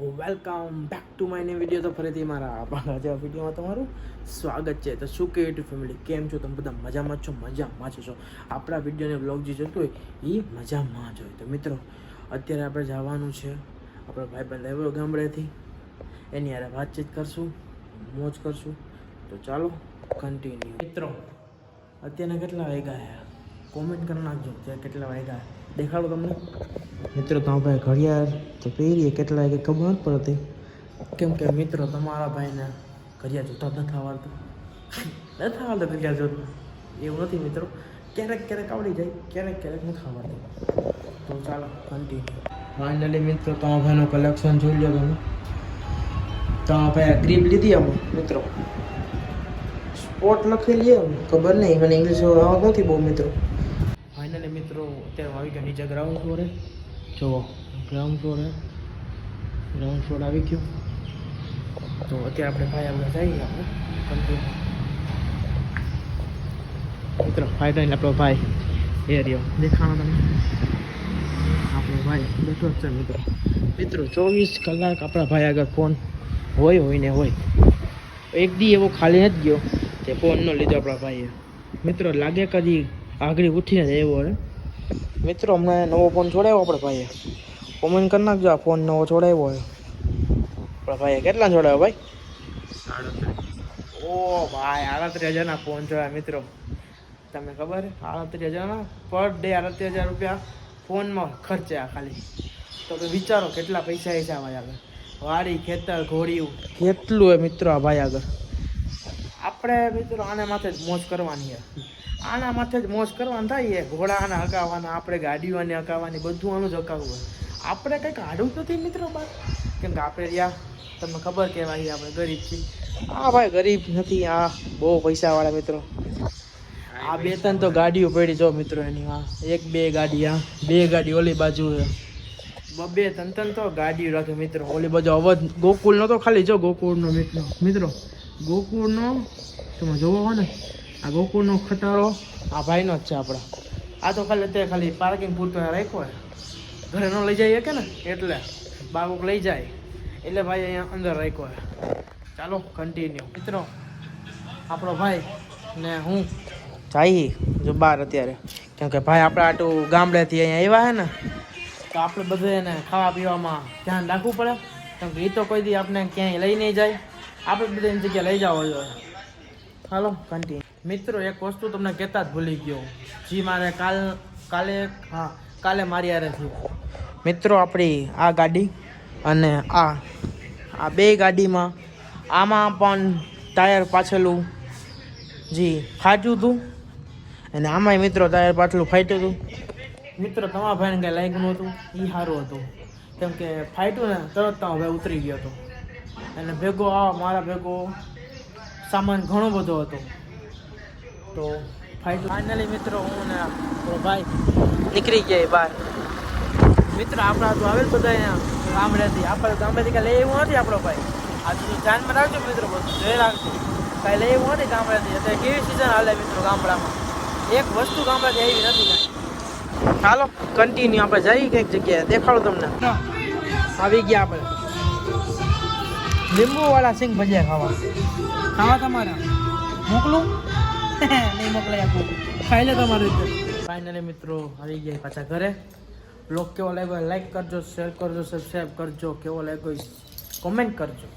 Welcome back to my new video. તો ફરીથી મારા આજે વિડીયોમાં તમારું સ્વાગત છે. તો શું કે યુટ્યુબ ફેમિલી, કેમ છો તમે બધા? મજામાં જ છો? મજામાં છો? આપણા વિડીયોને બ્લોગ જે જોતો હોય એ મજામાં જ હોય. તો મિત્રો, અત્યારે આપણે જવાનું છે આપણો ભાઈબંધ આવ્યો ગામડેથી, એની યારે વાતચીત કરશું, મોજ કરશું. તો ચાલો કન્ટિન્યુ. મિત્રો, અત્યારના કેટલા વાગ્યા કોમેન્ટ કરી નાખજો. ત્યાં કેટલા વાગ્યા દેખાડો તમને. મિત્રો, તો આપણે ઘડિયાળ તો પહેરીએ કેટલા વાગે ખબર નથી પડતી, કેમ કે મિત્રો તમારા ભાઈને ઘડિયાળ જોતા નથી આવડતું. ઘડિયાળ જોતું એવું નથી મિત્રો, ક્યારેક ક્યારેક આવડી જાય, ક્યારેક ક્યારેક નથી આવડતું. તો ચાલો કન્ટિન્યુ. ફાઇનલી મિત્રો, તમારા ભાઈનું કલેક્શન જોઈ લો તમે. તમારા ભાઈ ગ્રીપ લીધી આમ મિત્રો, સ્પોટ લખેલી એમ ખબર નહીં, મને ઇંગ્લિશ આવડતું નથી બહુ મિત્રો. ફાઇનલી મિત્રો, અત્યારે આવી ગયા નીચે ગ્રાઉન્ડ ફ્લોરે. જુઓ, ગ્રાઉન્ડ ફ્લોર આવી ગયું. તો અત્યારે આપણે ભાઈ આપણે જઈએ આપણે કન્ટિન્યુ. મિત્રો ફાઇનલી આપણો ભાઈ એ રહ્યો, દેખાણો તમે. આપણો ભાઈ બેઠો જ છે મિત્રો. 24 કલાક આપણા ભાઈ આગળ ફોન હોય ને હોય. એક દી એવો ખાલી નથી ગયો તે ફોન ન લીધો આપણા ભાઈએ. મિત્રો લાગે કદી આગળ ઉઠીને જ આવ્યો હે મિત્રો. હમણાં નવો ફોન છોડાવ્યો આપણે ભાઈએ. કોમેન્ટ કરી નાખજો આ ફોન નવો છોડાવ્યો હોય આપણા ભાઈએ. કેટલા છોડાવ્યો ભાઈ? 38. ઓ ભાઈ, 38,000ના ફોન છોડાવ્યા મિત્રો. તમને ખબર છે 38,000ના પર ડે 38,000 રૂપિયા ફોનમાં ખર્ચ્યા ખાલી. તો વિચારો કેટલા પૈસા છે આ ભાઈ આગળ. વાડી ખેતર ઘોડિયું કેટલું હોય મિત્રો આ ભાઈ આગળ. આપણે મિત્રો આને માથે જ મોજ કરવાની છે. આના માથે જ મોજ કરવાનું થાય. ઘોડા આને હકાવવાના, આપણે ગાડીઓ આને હકાવવાની, બધું આનું જ હકાવવું હોય. આપણે કંઈક આડું નથી મિત્રો બાર, કેમ કે આપણે રહ્યા તમને ખબર કહેવાય આપણે ગરીબ છીએ. આ ભાઈ ગરીબ નથી, આ બહુ પૈસાવાળા મિત્રો. આ 2-3 તો ગાડીઓ પડી જો મિત્રો એની. હા 1-2 ગાડી, આ 2 ગાડી ઓલી બાજુ છે, 2-3 તો ગાડીઓ રાખે મિત્રો. ઓલી બાજુ અવધ ગોકુળનો તો ખાલી જો ગોકુળનો મિત્રો ગોકુળનો તમે જોવો હો ને, આ ગોકુળનો ખટારો આ ભાઈનો જ છે આપણા. આ તો ખાલી અત્યારે ખાલી પાર્કિંગ પૂરતો રાખ્યો હોય, ઘરે ન લઈ જઈએ કે ને એટલે બાબુક લઈ જાય એટલે ભાઈ અહીંયા અંદર રાખ્યો હોય. ચાલો કન્ટિન્યુ. મિત્રો આપણો ભાઈ ને હું જઈએ જો બહાર અત્યારે, કેમ કે ભાઈ આપણે આટલું ગામડેથી અહીંયા આવ્યા હે ને, તો આપણે બધે એને ખાવા પીવામાં ધ્યાન રાખવું પડે. કેમ કે એ તો કોઈ દી આપણે ક્યાંય લઈ નહીં જાય, આપણે બધા એની જગ્યાએ લઈ જવો જોઈએ. હાલો કન્ટિન્યુ. મિત્રો એક વસ્તુ તમને કહેતા જ ભૂલી ગયો, જી મારે કાલે મારી યારે થયું મિત્રો. આપણી આ ગાડી અને આ 2 ગાડીમાં આમાં પણ ટાયર પાછળનું જી ફાટ્યું હતું, અને આમાંય મિત્રો ટાયર પાછળનું ફાટ્યું હતું. મિત્રો તમારા ભાઈને કંઈ લાગ્યું નહોતું, એ સારું હતું. કેમ કે ફાટ્યું ને તરત તો હવે ઉતરી ગયો હતો, અને ભેગો મારા ભેગો સામાન ઘણો બધો હતો. તો ફાઇનલી મિત્રો હું ને ભાઈ નીકળી ગયા બહાર. મિત્રો આપણા તો આવેલ બધા અહીંયા ગામડેથી. આપણે ગામડેથી કાંઈ લઈ એવું નથી આપણો ભાઈ. આ ધ્યાનમાં રાખજો મિત્રો, બધું જોઈ રાખજો. કાંઈ લઈ એવું નથી ગામડેથી. અત્યારે કેવી સિઝન હાલે મિત્રો ગામડામાં, એક વસ્તુ ગામડેથી આવી નથી કાંઈ. ચાલો કન્ટિન્યુ આપણે જઈએ કંઈક જગ્યાએ, દેખાડો તમને. આવી ગયા આપણે લીંબુવાળા સિંગ ભજીયા ખાવા તમારા મોકલું? નહીં મોકલાય આપું, ખાઈ લે તમારી રીતે. ફાઇનલી મિત્રો આવી ગયા પાછા ઘરે. બ્લોગ કેવો લાગ્યો લાઈક કરજો, શેર કરજો, સબસ્ક્રાઈબ કરજો. કેવો લાગ્યો કોમેન્ટ કરજો.